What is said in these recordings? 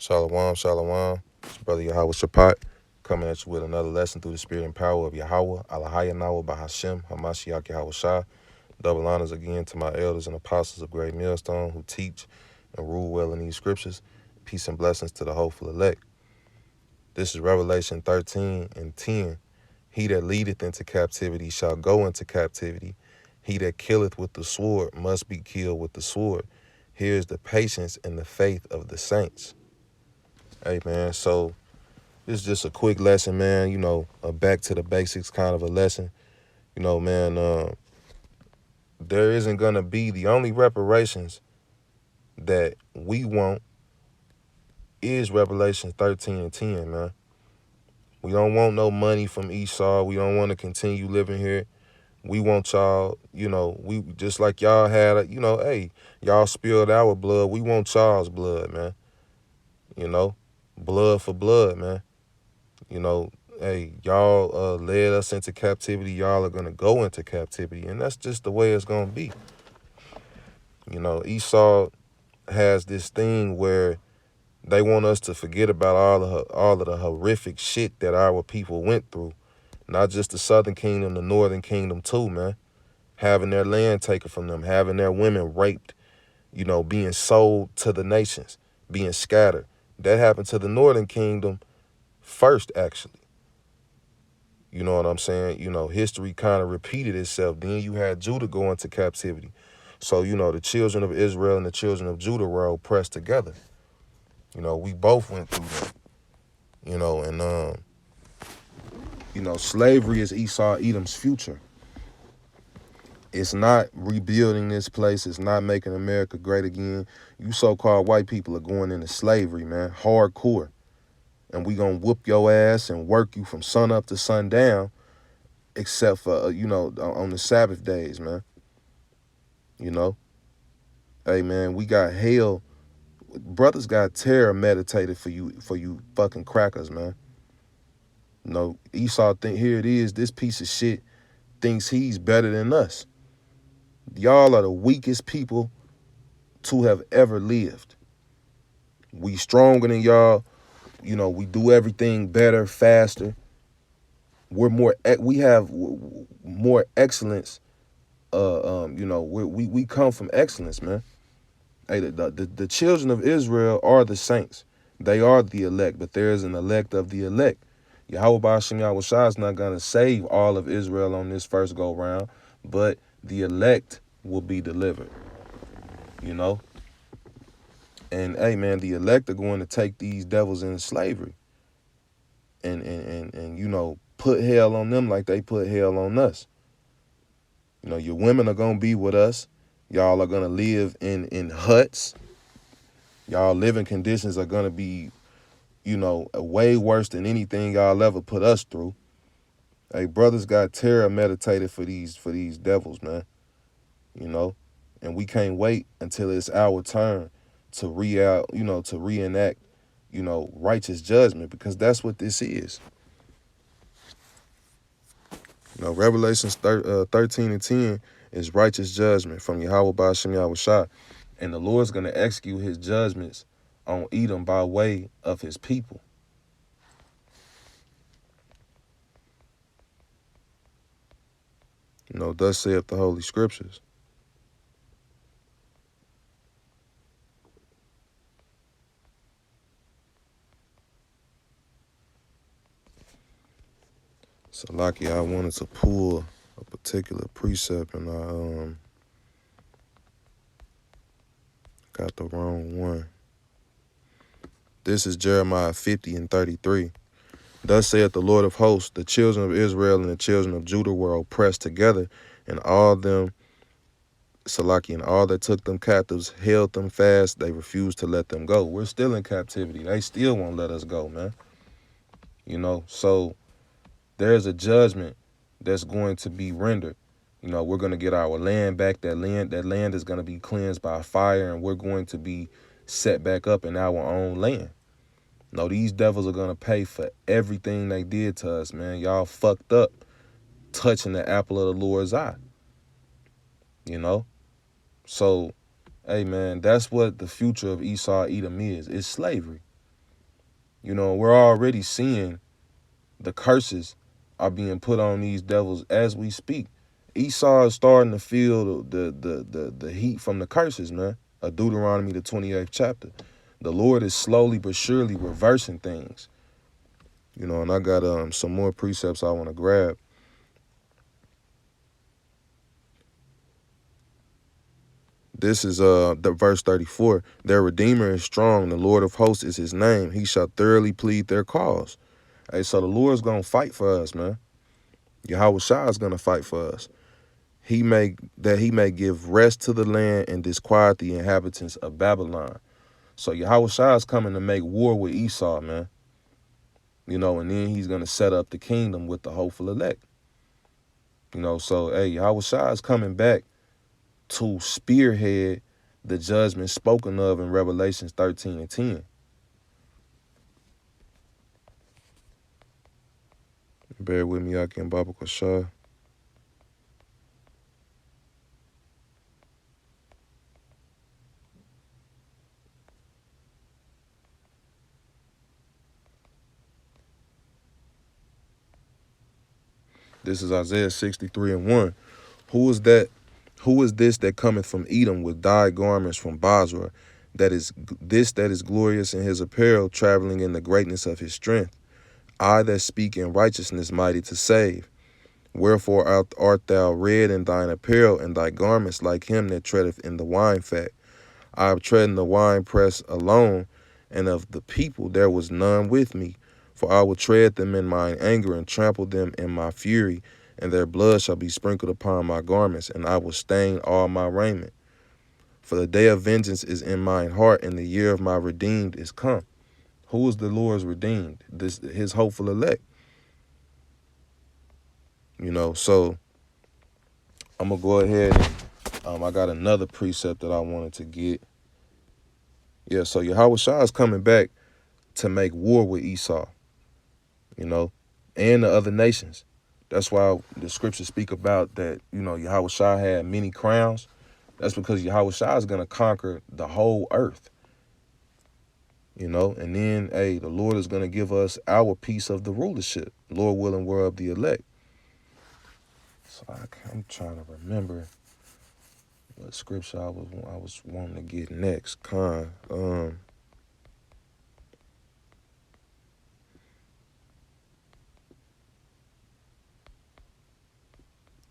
Shalom, shalom. It's your brother Yahweh Shapat coming at you with another lesson through the spirit and power of Yahweh, Alahaya Nawa Bahashem, Hamashiach Yahweh Shah. Double honors again to my elders and apostles of Great Millstone who teach and rule well in these scriptures. Peace and blessings to the hopeful elect. This is Revelation 13 and 10. He that leadeth into captivity shall go into captivity. He that killeth with the sword must be killed with the sword. Here is the patience and the faith of the saints. Hey, man, so this is just a quick lesson, man, a back to the basics kind of a lesson. Man, there isn't going to be the only reparations that we want is Revelation 13 and 10, man. We don't want no money from Esau. We don't want to continue living here. We want y'all, we just like y'all had, hey, y'all spilled our blood. We want y'all's blood, man. Blood for blood, man. Hey, y'all led us into captivity. Y'all are going to go into captivity. And that's just the way it's going to be. Esau has this thing where they want us to forget about all of the horrific shit that our people went through. Not just the southern kingdom, the northern kingdom too, man. Having their land taken from them, having their women raped, being sold to the nations, being scattered. That happened to the northern kingdom first, actually. You know what I'm saying? History kind of repeated itself. Then you had Judah go into captivity. So, the children of Israel and the children of Judah were oppressed together. We both went through that. Slavery is Esau Edom's future. It's not rebuilding this place. It's not making America great again. You so-called white people are going into slavery, man, hardcore. And we gonna whoop your ass and work you from sun up to sundown, except for, on the Sabbath days, man. Hey, man, we got hell. Brothers got terror meditated for you fucking crackers, man. Esau here it is, this piece of shit thinks he's better than us. Y'all are the weakest people to have ever lived. We stronger than y'all. We do everything better, faster. We have more excellence. We come from excellence, man. Hey, the children of Israel are the saints. They are the elect, but there is an elect of the elect. Yahweh Ba'ashem Yahweh Shah is not going to save all of Israel on this first go round, but the elect will be delivered. And hey, man, the elect are going to take these devils into slavery and put hell on them like they put hell on us. Your women are going to be with us. Y'all are going to live in huts. Y'all living conditions are going to be, way worse than anything y'all ever put us through. Hey, brothers got terror meditated for these devils, man. And we can't wait until it's our turn to reenact, righteous judgment, because that's what this is. Revelations 13 and 10 is righteous judgment from Yahweh Ba'ashem Yahweh Shah. And the Lord's going to execute his judgments on Edom by way of his people. Thus saith the Holy Scriptures. So, Laki, I wanted to pull a particular precept, and I got the wrong one. This is Jeremiah 50 and 33. Thus saith the Lord of hosts, the children of Israel and the children of Judah were oppressed together, and all them, Salaki, and all that took them captives held them fast. They refused to let them go. We're still in captivity. They still won't let us go, man. So there's a judgment that's going to be rendered. We're going to get our land back. That land is going to be cleansed by fire, and we're going to be set back up in our own land. These devils are going to pay for everything they did to us, man. Y'all fucked up touching the apple of the Lord's eye. So, hey, man, that's what the future of Esau Edom is. It's slavery. You know, we're already seeing the curses are being put on these devils as we speak. Esau is starting to feel the heat from the curses, man. Deuteronomy, the 28th chapter. The Lord is slowly but surely reversing things. You know, and I got some more precepts I want to grab. This is the verse 34. Their Redeemer is strong. The Lord of hosts is his name. He shall thoroughly plead their cause. Hey, so the Lord's going to fight for us, man. Yahweh Shai is going to fight for us. He may give rest to the land and disquiet the inhabitants of Babylon. So Yahweh Shai is coming to make war with Esau, man. You know, and then he's going to set up the kingdom with the hopeful elect. You know, so, hey, Yahweh Shai is coming back to spearhead the judgment spoken of in Revelations 13 and 10. Bear with me, Akim Baba Kashah. This is Isaiah 63 and 1. Who is that? Who is this that cometh from Edom with dyed garments from Basra? That is glorious in his apparel, traveling in the greatness of his strength. I that speak in righteousness, mighty to save. Wherefore art thou red in thine apparel, and thy garments like him that treadeth in the wine fat? I have trodden the wine press alone, and of the people there was none with me. For I will tread them in mine anger, and trample them in my fury, and their blood shall be sprinkled upon my garments, and I will stain all my raiment. For the day of vengeance is in mine heart, and the year of my redeemed is come. Who is the Lord's redeemed? His hopeful elect. You know, so I'm going to go ahead and I got another precept that I wanted to get. Yeah, so Yahweh Shai is coming back to make war with Esau, you know, and the other nations. That's why the scriptures speak about that, you know, Yahweh Shai had many crowns. That's because Yahweh Shai is going to conquer the whole earth, you know, and then, hey, the Lord is going to give us our piece of the rulership. Lord willing, we're of the elect. So I'm trying to remember what scripture I was wanting to get next.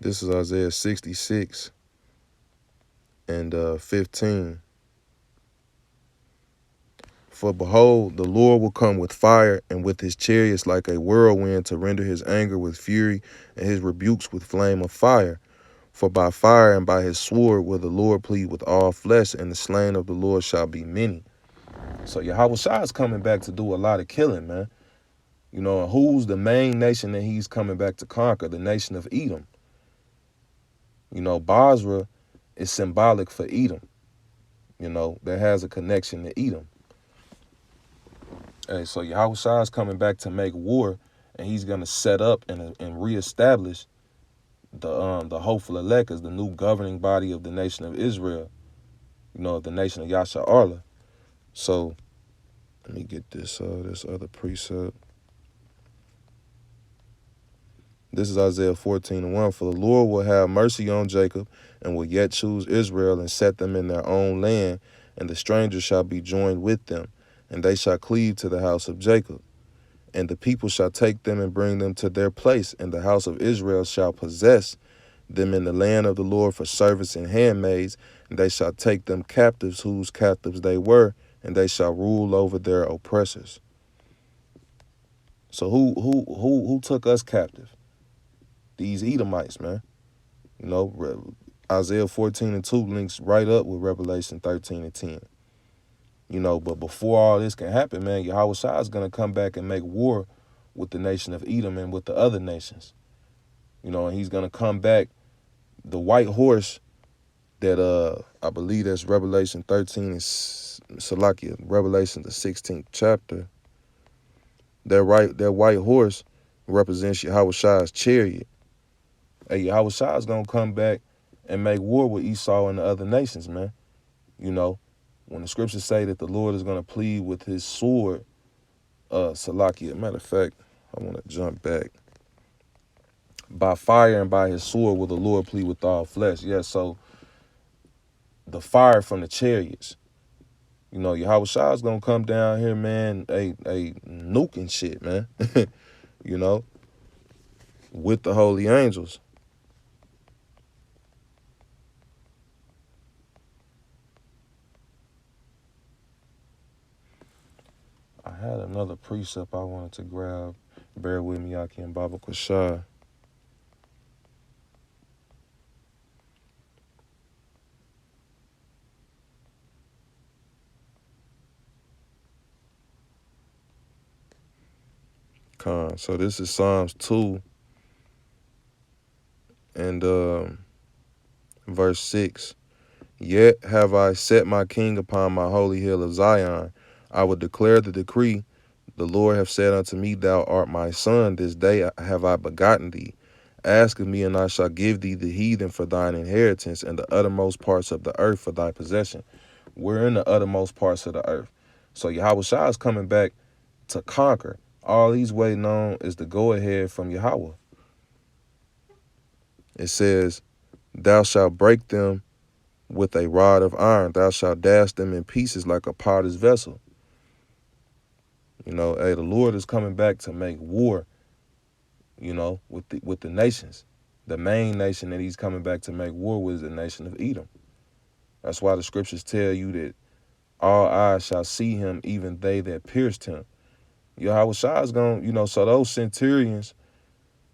This is Isaiah 66 and 15. For behold, the Lord will come with fire, and with his chariots like a whirlwind, to render his anger with fury, and his rebukes with flame of fire. For by fire and by his sword will the Lord plead with all flesh, and the slain of the Lord shall be many. So Yahweh Shai is coming back to do a lot of killing, man. You know, who's the main nation that he's coming back to conquer? The nation of Edom. You know, Basra is symbolic for Edom. You know, that has a connection to Edom. Hey, so Yahweh Shai is coming back to make war, and he's gonna set up and reestablish the hopeful elect as the new governing body of the nation of Israel. You know, the nation of Yasha Arla. So let me get this other precept. This is Isaiah 14 and 1. For the Lord will have mercy on Jacob, and will yet choose Israel, and set them in their own land, and the strangers shall be joined with them, and they shall cleave to the house of Jacob. And the people shall take them and bring them to their place, and the house of Israel shall possess them in the land of the Lord for servants and handmaids, and they shall take them captives whose captives they were, and they shall rule over their oppressors. So who took us captive? These Edomites, man. You know, Isaiah 14 and 2 links right up with Revelation 13 and 10. You know, but before all this can happen, man, Yahweh Shai is going to come back and make war with the nation of Edom and with the other nations. You know, and he's going to come back. The white horse that I believe that's Revelation 13 is Salakia, Revelation the 16th chapter. That white horse represents Yahweh Shai's chariot. Hey, Yahweh Shai is going to come back and make war with Esau and the other nations, man. You know, when the scriptures say that the Lord is going to plead with his sword Salakia. Matter of fact, I want to jump back. By fire and by his sword will the Lord plead with all flesh. Yeah, so the fire from the chariots. You know, Yahweh Shah is gonna come down here, man, a nuking shit, man. You know, with the holy angels. I had another precept I wanted to grab. Bear with me, Yaki and Baba Kashai. Con. So this is Psalms 2 and verse 6. Yet have I set my king upon my holy hill of Zion. I will declare the decree. The Lord hath said unto me, Thou art my son. This day have I begotten thee. Ask of me, and I shall give thee the heathen for thine inheritance, and the uttermost parts of the earth for thy possession. We're in the uttermost parts of the earth. So Yahweh Shah is coming back to conquer. All he's waiting on is the go-ahead from Yahweh. It says, Thou shalt break them with a rod of iron. Thou shalt dash them in pieces like a potter's vessel. You know, hey, the Lord is coming back to make war, you know, with the nations. The main nation that he's coming back to make war with is the nation of Edom. That's why the scriptures tell you that all eyes shall see him, even they that pierced him. Yahweh Shah is going, you know, so those centurions,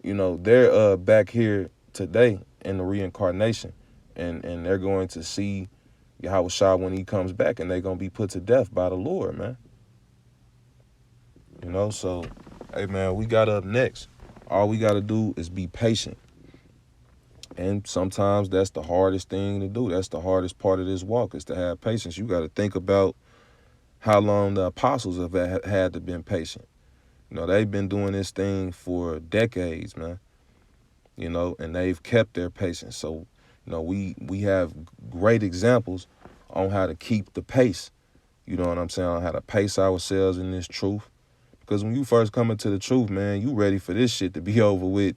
you know, they're back here today in the reincarnation. And they're going to see Yahweh Shah when he comes back, and they're going to be put to death by the Lord, man. You know, so, hey, man, we got up next. All we got to do is be patient. And sometimes that's the hardest thing to do. That's the hardest part of this walk, is to have patience. You got to think about how long the apostles have had to been patient. You know, they've been doing this thing for decades, man. You know, and they've kept their patience. So, you know, we have great examples on how to keep the pace. You know what I'm saying? On how to pace ourselves in this truth. Because when you first come into the truth, man, you ready for this shit to be over with,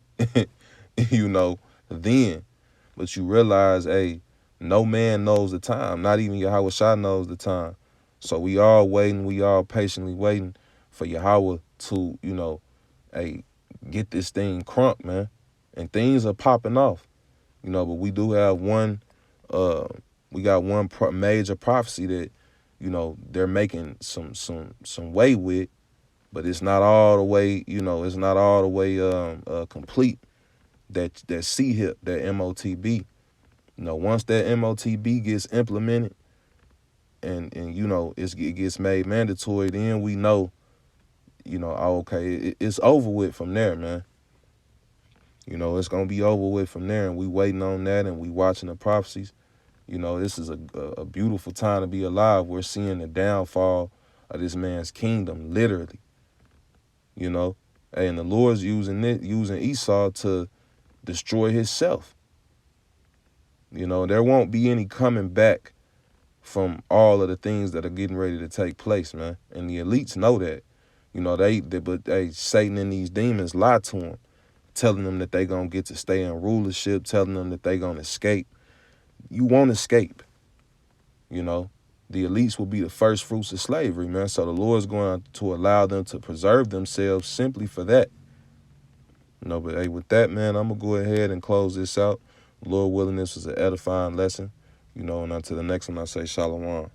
you know, then. But you realize, hey, no man knows the time. Not even Yahweh Shah knows the time. So we all waiting, we all patiently waiting for Yahweh to, you know, hey, get this thing crunk, man. And things are popping off, you know, but we do have we got one major prophecy that, you know, they're making some way with, but it's not all the way, you know, it's not all the way complete. That C-HIP, that MOTB. You know, once that MOTB gets implemented and you know, it gets made mandatory, then we know, you know, oh, okay, it's over with from there, man. You know, it's going to be over with from there, and we waiting on that, and we watching the prophecies. You know, this is a beautiful time to be alive. We're seeing the downfall of this man's kingdom, literally. You know, and the Lord's using Esau to destroy himself. You know, there won't be any coming back from all of the things that are getting ready to take place, man. And the elites know that. You know, but Satan and these demons lie to them, telling them that they gonna get to stay in rulership, telling them that they gonna escape. You won't escape. You know, the elites will be the first fruits of slavery, man. So the Lord's going to allow them to preserve themselves simply for that. You know, but hey, with that, man, I'm gonna go ahead and close this out. Lord willing, this was an edifying lesson. You know, and until the next one, I say shalom.